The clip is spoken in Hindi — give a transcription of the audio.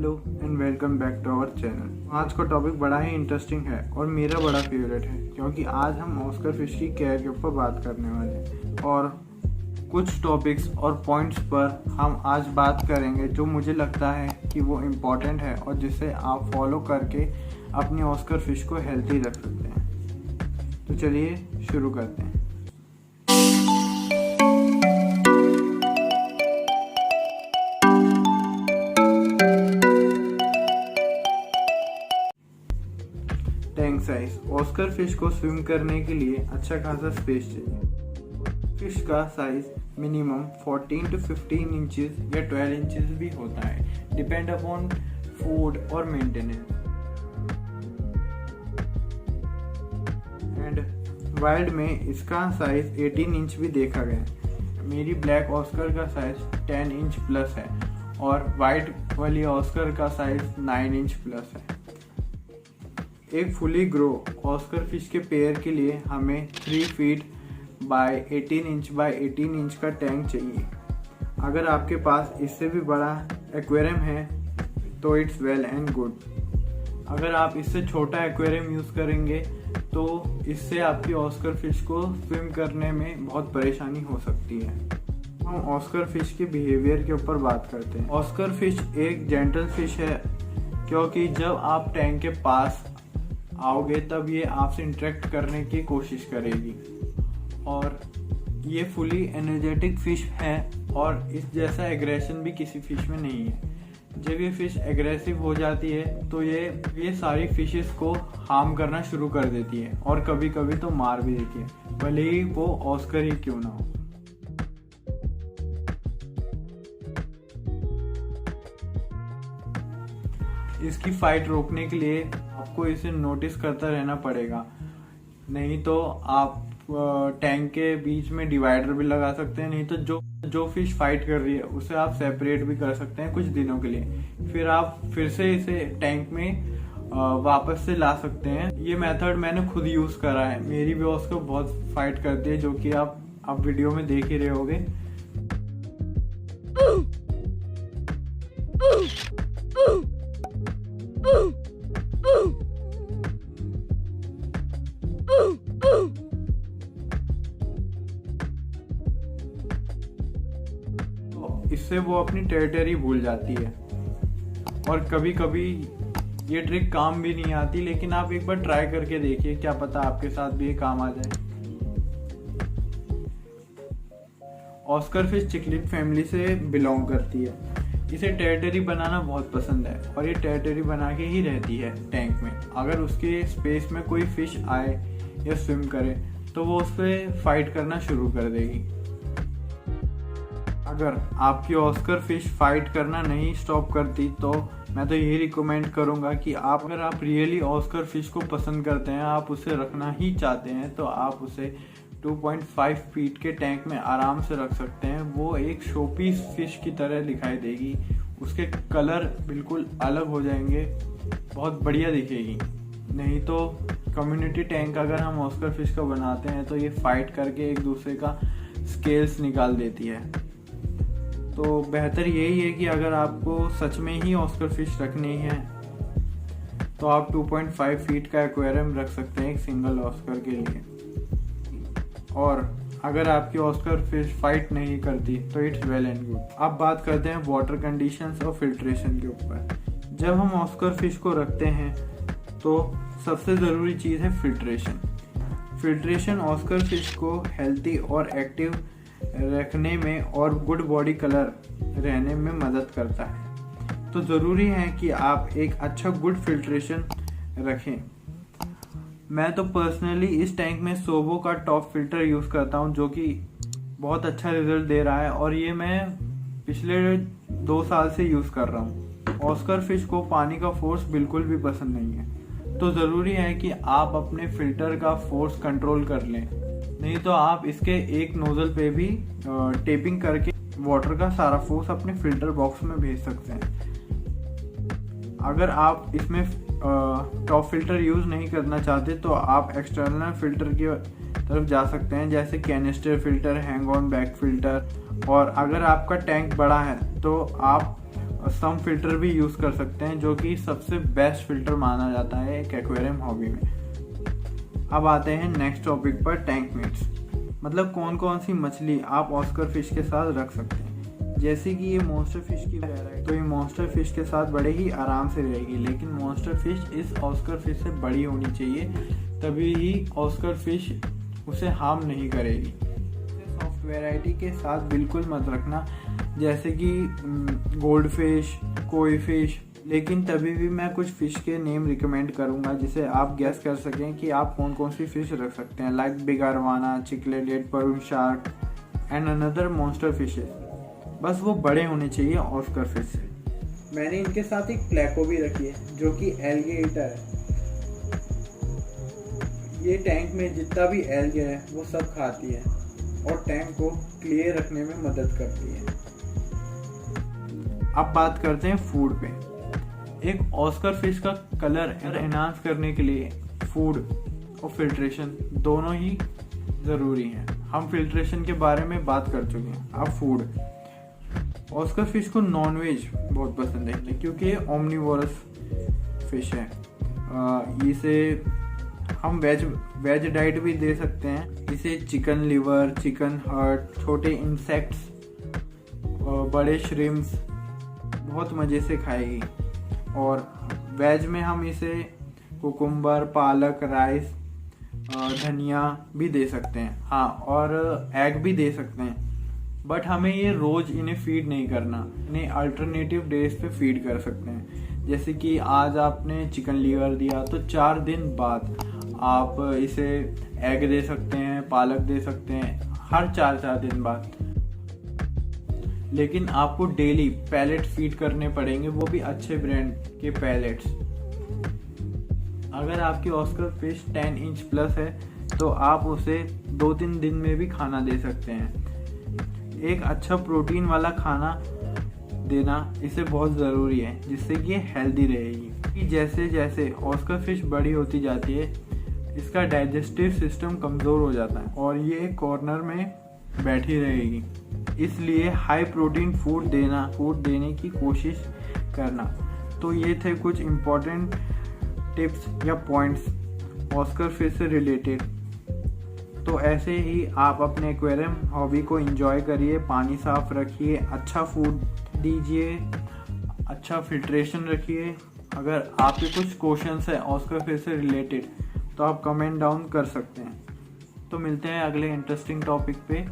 Hello and welcome back to our channel. आज का टॉपिक बड़ा ही इंटरेस्टिंग है और मेरा बड़ा फेवरेट है क्योंकि आज हम ऑस्कर फिश की केयर के ऊपर बात करने वाले हैं और कुछ टॉपिक्स और पॉइंट्स पर हम आज बात करेंगे जो मुझे लगता है कि वो इम्पॉर्टेंट है और जिसे आप फॉलो करके अपनी ऑस्कर फिश को हेल्थी रख सकते हैं। तो चलिए शुरू करते हैं। Tank size. ऑस्कर फिश को स्विम करने के लिए अच्छा खासा स्पेस चाहिए। फिश का साइज मिनिमम 14 to 15 इंचेस या 12 इंचेस भी होता है, डिपेंड अपॉन फूड और मेंटेनेंस। एंड वाइल्ड में इसका साइज 18 इंच भी देखा गया। मेरी ब्लैक ऑस्कर का साइज 10 इंच प्लस है और वाइट वाली ऑस्कर का साइज 9 इंच प्लस है। एक फुली ग्रो ऑस्कर फिश के पेयर के लिए हमें 3 feet by 18 inch by 18 inch का टैंक चाहिए। अगर आपके पास इससे भी बड़ा एक्वेरियम है तो इट्स वेल एंड गुड। अगर आप इससे छोटा एक्वेरियम यूज़ करेंगे तो इससे आपकी ऑस्कर फिश को स्विम करने में बहुत परेशानी हो सकती है। हम ऑस्कर फिश के बिहेवियर के ऊपर बात करते हैं। ऑस्कर फिश एक जेंटल फिश है क्योंकि जब आप टैंक के पास आओगे तब ये आपसे इंटरेक्ट करने की कोशिश करेगी और ये फुली एनर्जेटिक फिश है और इस जैसा एग्रेशन भी किसी फिश में नहीं है। जब ये फिश एग्रेसिव हो जाती है तो ये सारी फिशेस को हार्म करना शुरू कर देती है और कभी कभी तो मार भी देती है, भले ही वो ऑस्कर ही क्यों ना हो। इसकी फाइट रोकने के लिए आपको इसे नोटिस करता रहना पड़ेगा, नहीं तो आप टैंक के बीच में डिवाइडर भी लगा सकते हैं। नहीं तो जो फिश फाइट कर रही है उसे आप सेपरेट भी कर सकते हैं कुछ दिनों के लिए, फिर आप फिर से इसे टैंक में वापस से ला सकते हैं। ये मेथड मैंने खुद यूज करा है। मेरी भी उसको बहुत फाइट करती है, जो कि आप वीडियो में देख ही रहे होगे। इससे वो अपनी टेरिटरी भूल जाती है और कभी कभी ये ट्रिक काम भी नहीं आती, लेकिन आप एक बार ट्राई करके देखिए, क्या पता आपके साथ भी ये काम आ जाए। ऑस्कर फिश चिकलिड फैमिली से बिलोंग करती है। इसे टेरिटरी बनाना बहुत पसंद है और ये टेरिटरी बना के ही रहती है टैंक में। अगर उसके स्पेस में कोई फिश आए या स्विम करे तो वो उस पर फाइट करना शुरू कर देगी। अगर आपकी ऑस्कर फिश फाइट करना नहीं स्टॉप करती तो मैं तो यही रिकमेंड करूंगा कि अगर आप रियली ऑस्कर फिश को पसंद करते हैं, आप उसे रखना ही चाहते हैं, तो आप उसे 2.5 फीट के टैंक में आराम से रख सकते हैं। वो एक शोपीस फिश की तरह दिखाई देगी, उसके कलर बिल्कुल अलग हो जाएंगे, बहुत बढ़िया दिखेगी। नहीं तो कम्युनिटी टैंक अगर हम ऑस्कर फिश का बनाते हैं तो ये फाइट करके एक दूसरे का स्केल्स निकाल देती है। तो बेहतर यही है कि अगर आपको सच में ही ऑस्कर फिश रखनी है तो आप 2.5 फीट का एक्वेरियम रख सकते हैं एक सिंगल ऑस्कर के लिए। और अगर आपकी ऑस्कर फिश फाइट नहीं करती तो इट्स वेल एंड गुड। अब बात करते हैं वाटर कंडीशंस और फिल्ट्रेशन के ऊपर। जब हम ऑस्कर फिश को रखते हैं तो सबसे ज़रूरी चीज़ है फिल्ट्रेशन। फिल्ट्रेशन ऑस्कर फिश को हेल्थी और एक्टिव रखने में और गुड बॉडी कलर रहने में मदद करता है। तो ज़रूरी है कि आप एक अच्छा गुड फिल्ट्रेशन रखें। मैं तो पर्सनली इस टैंक में सोबो का टॉप फिल्टर यूज़ करता हूं, जो कि बहुत अच्छा रिजल्ट दे रहा है और ये मैं पिछले 2 साल से यूज़ कर रहा हूं। ऑस्कर फिश को पानी का फोर्स बिल्कुल भी पसंद नहीं है, तो ज़रूरी है कि आप अपने फिल्टर का फोर्स कंट्रोल कर लें। नहीं तो आप इसके एक नोजल पे भी टेपिंग करके वाटर का सारा फोर्स अपने फिल्टर बॉक्स में भेज सकते हैं। अगर आप इसमें टॉप फिल्टर यूज़ नहीं करना चाहते तो आप एक्सटर्नल फिल्टर की तरफ जा सकते हैं, जैसे canister filter, hang on back filter. और अगर आपका टैंक बड़ा है तो आप सम फिल्टर भी यूज़ कर सकते हैं, जो कि सबसे बेस्ट फिल्टर माना जाता है एक एक्वेरियम हॉबी में। अब आते हैं नेक्स्ट टॉपिक पर, टैंक मीट्स। मतलब कौन कौन सी मछली आप ऑस्कर फिश के साथ रख सकते हैं। जैसे कि ये मॉन्स्टर फिश की वैरायटी, तो ये मॉन्स्टर फिश के साथ बड़े ही आराम से रहेगी, लेकिन मॉन्स्टर फिश इस ऑस्कर फिश से बड़ी होनी चाहिए, तभी ही ऑस्कर फिश उसे हार्म नहीं करेगी। सॉफ्ट वैरायटी के साथ बिल्कुल मत रखना, जैसे कि गोल्ड फिश, कोई फिश। लेकिन तभी भी मैं कुछ फिश के नेम रिकमेंड करूंगा जिसे आप गैस कर सकें कि आप कौन कौन सी फिश रख सकते हैं, लाइक बिग अरवाना, चिकलेटेड pearl shark and another monster fishes. बस वो बड़े होने चाहिए ऑस्कर फिश से। मैंने इनके साथ एक प्लेको भी रखी है जो कि एल्गेटर है। ये टैंक में जितना भी एल्गे है वो सब खाती है और टैंक को क्लियर रखने में मदद करती है। अब बात करते हैं फूड पे। एक ऑस्कर फिश का कलर एनहांस करने के लिए फूड और फिल्ट्रेशन दोनों ही ज़रूरी हैं। हम फिल्ट्रेशन के बारे में बात कर चुके हैं। अब फूड, ऑस्कर फिश को नॉनवेज बहुत पसंद है क्योंकि ये ओमनिवोरस फिश है। इसे हम वेज डाइट भी दे सकते हैं। इसे चिकन लिवर, चिकन हार्ट, छोटे इंसेक्ट्स, बड़े श्रिम्स बहुत मज़े से खाएगी। और वेज में हम इसे कुकुम्बर, पालक, राइस, धनिया भी दे सकते हैं। हाँ, और एग भी दे सकते हैं, बट हमें ये रोज़ इन्हें फीड नहीं करना। इन्हें अल्टरनेटिव डेज पे फीड कर सकते हैं। जैसे कि आज आपने चिकन लीवर दिया तो 4 दिन बाद आप इसे एग दे सकते हैं, पालक दे सकते हैं, हर 4-4 दिन बाद। लेकिन आपको डेली पैलेट फीड करने पड़ेंगे, वो भी अच्छे ब्रांड के पैलेट्स। अगर आपकी ऑस्कर फिश 10 इंच प्लस है तो आप उसे 2-3 दिन में भी खाना दे सकते हैं। एक अच्छा प्रोटीन वाला खाना देना इसे बहुत ज़रूरी है, जिससे कि ये हेल्दी रहेगी। जैसे जैसे ऑस्कर फिश बड़ी होती जाती है, इसका डाइजेस्टिव सिस्टम कमज़ोर हो जाता है और ये कॉर्नर में बैठी रहेगी। इसलिए हाई प्रोटीन फूड देने की कोशिश करना। तो ये थे कुछ इम्पोर्टेंट टिप्स या पॉइंट्स ऑस्कर फिश से रिलेटेड। तो ऐसे ही आप अपने एक्वेरियम हॉबी को एंजॉय करिए, पानी साफ रखिए, अच्छा फूड दीजिए, अच्छा फिल्ट्रेशन रखिए। अगर आपके कुछ क्वेश्चंस है ऑस्कर फिश से रिलेटेड तो आप कमेंट डाउन कर सकते हैं। तो मिलते हैं अगले इंटरेस्टिंग टॉपिक पे।